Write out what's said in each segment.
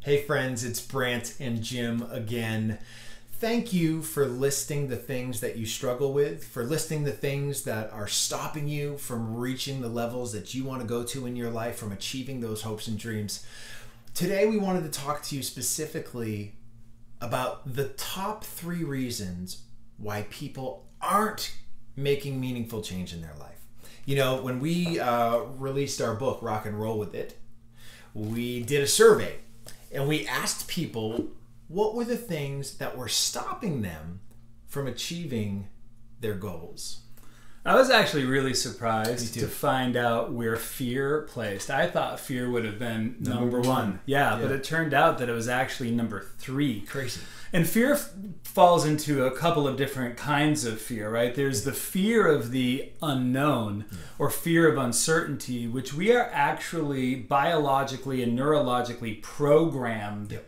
Hey friends, it's Brant and Jim again. Thank you for listing the things that you struggle with, for listing the things that are stopping you from reaching the levels that you want to go to in your life, from achieving those hopes and dreams. Today we wanted to talk to you specifically about the top 3 reasons why people aren't making meaningful change in their life. You know, when we released our book, Rock and Roll With It, we did a survey. And we asked people what were the things that were stopping them from achieving their goals. I was actually really surprised to find out where fear placed. I thought fear would have been number one. Yeah, but it turned out that it was actually number 3. Crazy. And fear falls into a couple of different kinds of fear, right? There's the fear of the unknown or fear of uncertainty, which we are actually biologically and neurologically programmed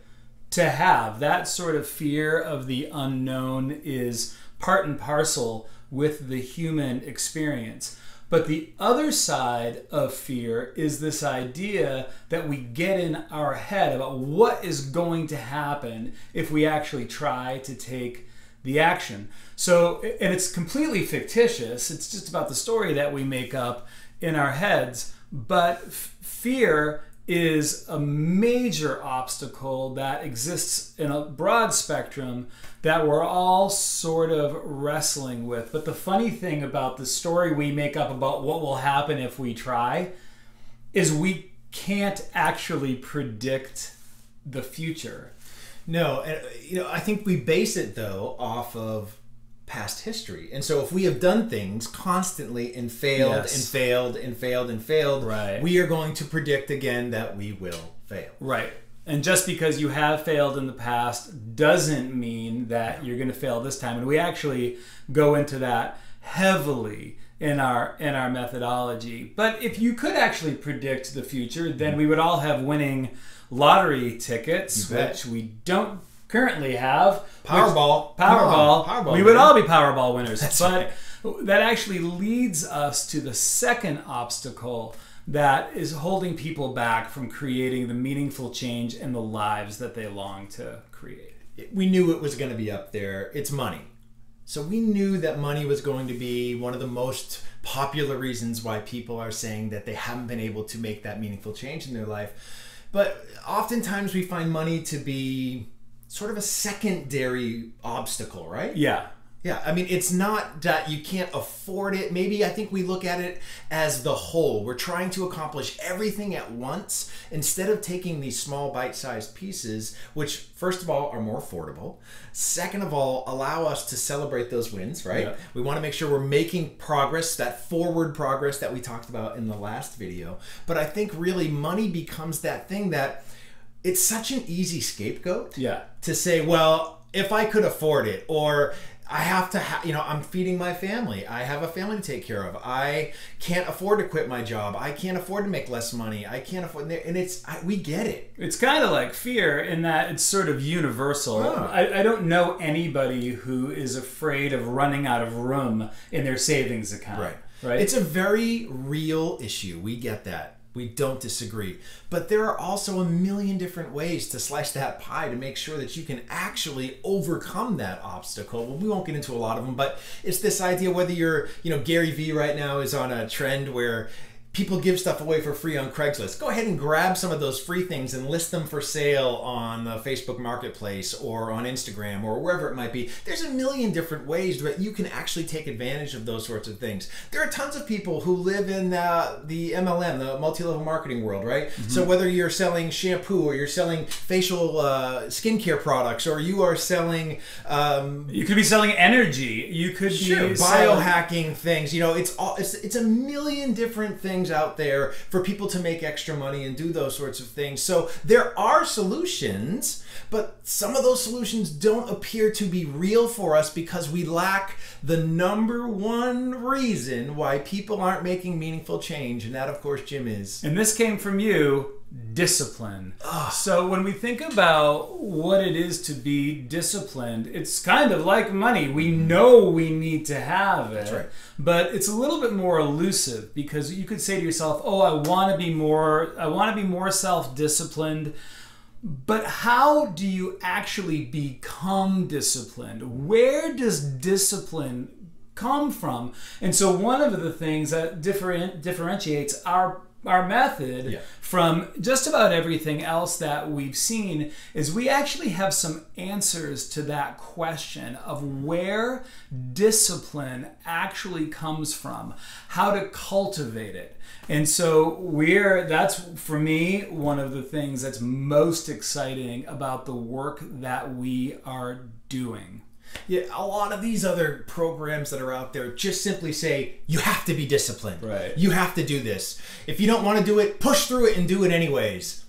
to have. That sort of fear of the unknown is part and parcel with the human experience. But the other side of fear is this idea that we get in our head about what is going to happen if we actually try to take the action. So, and it's completely fictitious. It's just about the story that we make up in our heads. But fear is a major obstacle that exists in a broad spectrum that we're all sort of wrestling with. But the funny thing about the story we make up about what will happen if we try is we can't actually predict the future. No, and I think we base it though off of past history. And so if we have done things constantly and failed and failed and failed and failed, we are going to predict again that we will fail. Right. And just because you have failed in the past doesn't mean that you're going to fail this time. And we actually go into that heavily in our methodology. But if you could actually predict the future, then we would all have winning lottery tickets, which we don't currently have. Powerball. We would all be Powerball winners. But that actually leads us to the second obstacle that is holding people back from creating the meaningful change in the lives that they long to create. We knew it was going to be up there. It's money. So we knew that money was going to be one of the most popular reasons why people are saying that they haven't been able to make that meaningful change in their life. But oftentimes we find money to be sort of a secondary obstacle, right? Yeah. Yeah, I mean, it's not that you can't afford it. Maybe I think we look at it as the whole. We're trying to accomplish everything at once instead of taking these small bite-sized pieces, which first of all are more affordable. Second of all, allow us to celebrate those wins, right? Yeah. We want to make sure we're making progress, that forward progress that we talked about in the last video. But I think really money becomes that thing that it's such an easy scapegoat to say, well, if I could afford it, or I have to, I'm feeding my family. I have a family to take care of. I can't afford to quit my job. I can't afford to make less money. I can't afford, and we get it. It's kind of like fear in that it's sort of universal. I don't know anybody who is afraid of running out of room in their savings account. Right? It's a very real issue. We get that. We don't disagree. But there are also a million different ways to slice that pie to make sure that you can actually overcome that obstacle. Well, we won't get into a lot of them, but it's this idea whether you're, Gary Vee right now is on a trend where people give stuff away for free on Craigslist. Go ahead and grab some of those free things and list them for sale on the Facebook Marketplace or on Instagram or wherever it might be. There's a million different ways that you can actually take advantage of those sorts of things. There are tons of people who live in the MLM, the multi-level marketing world, right? Mm-hmm. So whether you're selling shampoo or you're selling facial skincare products or you are selling... you could be selling energy. You could be biohacking things. It's a million different things out there for people to make extra money and do those sorts of things. So there are solutions, but some of those solutions don't appear to be real for us because we lack the number one reason why people aren't making meaningful change, and that of course, Jim, is... And this came from you, discipline. So when we think about what it is to be disciplined, it's kind of like money. We know we need to have it, right, but it's a little bit more elusive because you could say to yourself, "Oh, I want to be more self-disciplined." But how do you actually become disciplined? Where does discipline come from? And so one of the things that differentiates our method from just about everything else that we've seen is we actually have some answers to that question of where discipline actually comes from, how to cultivate it. And so that's for me one of the things that's most exciting about the work that we are doing. Yeah, a lot of these other programs that are out there just simply say, you have to be disciplined. Right. You have to do this. If you don't want to do it, push through it and do it anyways.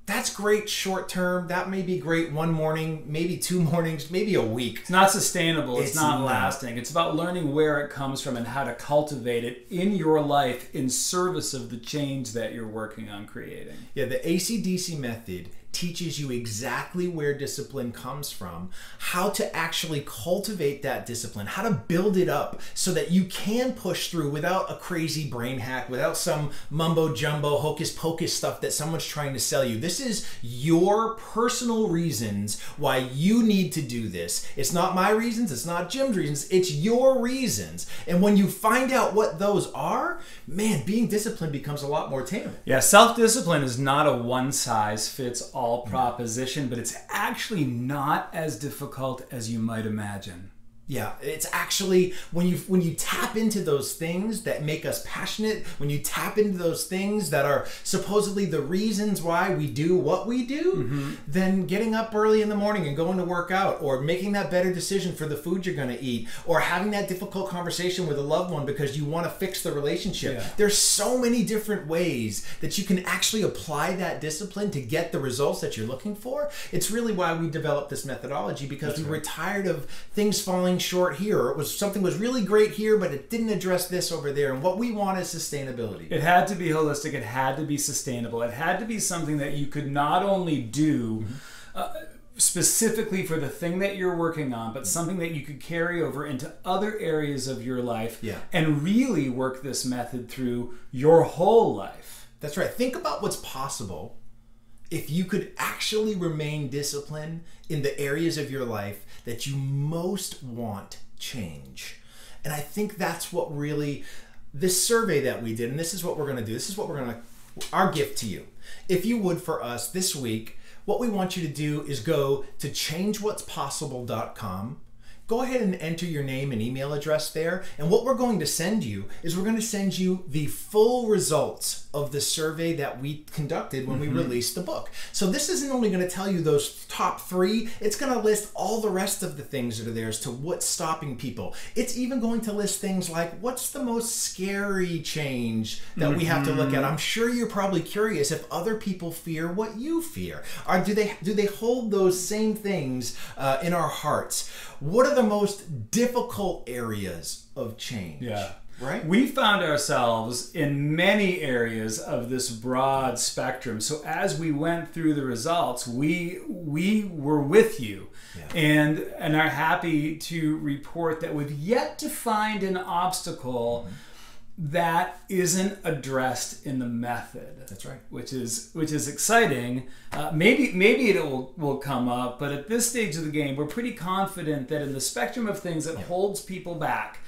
That's great short term. That may be great one morning, maybe 2 mornings, maybe a week. It's not sustainable. It's not lasting. It's about learning where it comes from and how to cultivate it in your life in service of the change that you're working on creating. Yeah, the ACDC method teaches you exactly where discipline comes from, how to actually cultivate that discipline, how to build it up so that you can push through without a crazy brain hack, without some mumbo jumbo hocus pocus stuff that someone's trying to sell you. This is your personal reasons why you need to do this. It's not my reasons, it's not Jim's reasons, it's your reasons. And when you find out what those are, man, being disciplined becomes a lot more tame. Yeah, self-discipline is not a one-size-fits-all proposition, but it's actually not as difficult as you might imagine. Yeah, it's actually when you tap into those things that make us passionate, when you tap into those things that are supposedly the reasons why we do what we do, then getting up early in the morning and going to work out, or making that better decision for the food you're going to eat, or having that difficult conversation with a loved one because you want to fix the relationship. Yeah. There's so many different ways that you can actually apply that discipline to get the results that you're looking for. It's really why we developed this methodology, because we were tired of things falling short here, or something was really great here but it didn't address this over there, and what we want is sustainability. It had to be holistic, it had to be sustainable, it had to be something that you could not only do specifically for the thing that you're working on, but something that you could carry over into other areas of your life and really work this method through your whole life. That's right. Think about what's possible if you could actually remain disciplined in the areas of your life that you most want change. And I think that's what really, this survey that we did, and this is what we're going to do. This is what our gift to you. If you would, for us this week, what we want you to do is go to changewhat'spossible.com. Go ahead and enter your name and email address there. And what we're going to send you is we're going to send you the full results of the survey that we conducted when we released the book. So this isn't only going to tell you those top 3, it's going to list all the rest of the things that are there as to what's stopping people. It's even going to list things like, what's the most scary change that we have to look at? I'm sure you're probably curious if other people fear what you fear. Or do they hold those same things in our hearts? What are the most difficult areas of change? Yeah. Right? We found ourselves in many areas of this broad spectrum. So as we went through the results, we were with you and are happy to report that we've yet to find an obstacle that isn't addressed in the method. That's right. Which is exciting. Maybe it will come up, but at this stage of the game, we're pretty confident that in the spectrum of things that holds people back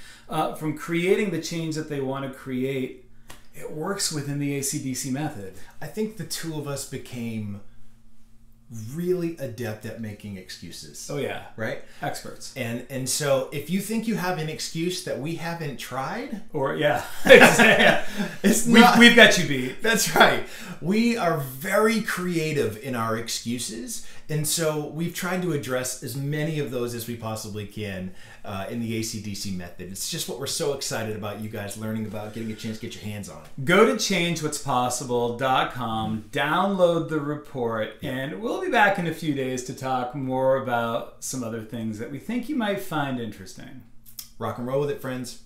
from creating the change that they want to create, it works within the ACDC method. I think the two of us became really adept at making excuses. Oh yeah. Right? Experts. And so if you think you have an excuse that we haven't tried, or yeah. it's not, we've got you beat. That's right. We are very creative in our excuses, and so we've tried to address as many of those as we possibly can in the ACDC method. It's just what we're so excited about you guys learning about, getting a chance to get your hands on it. Go to changewhat'spossible.com, download the report, and we'll be back in a few days to talk more about some other things that we think you might find interesting. Rock and roll with it, friends.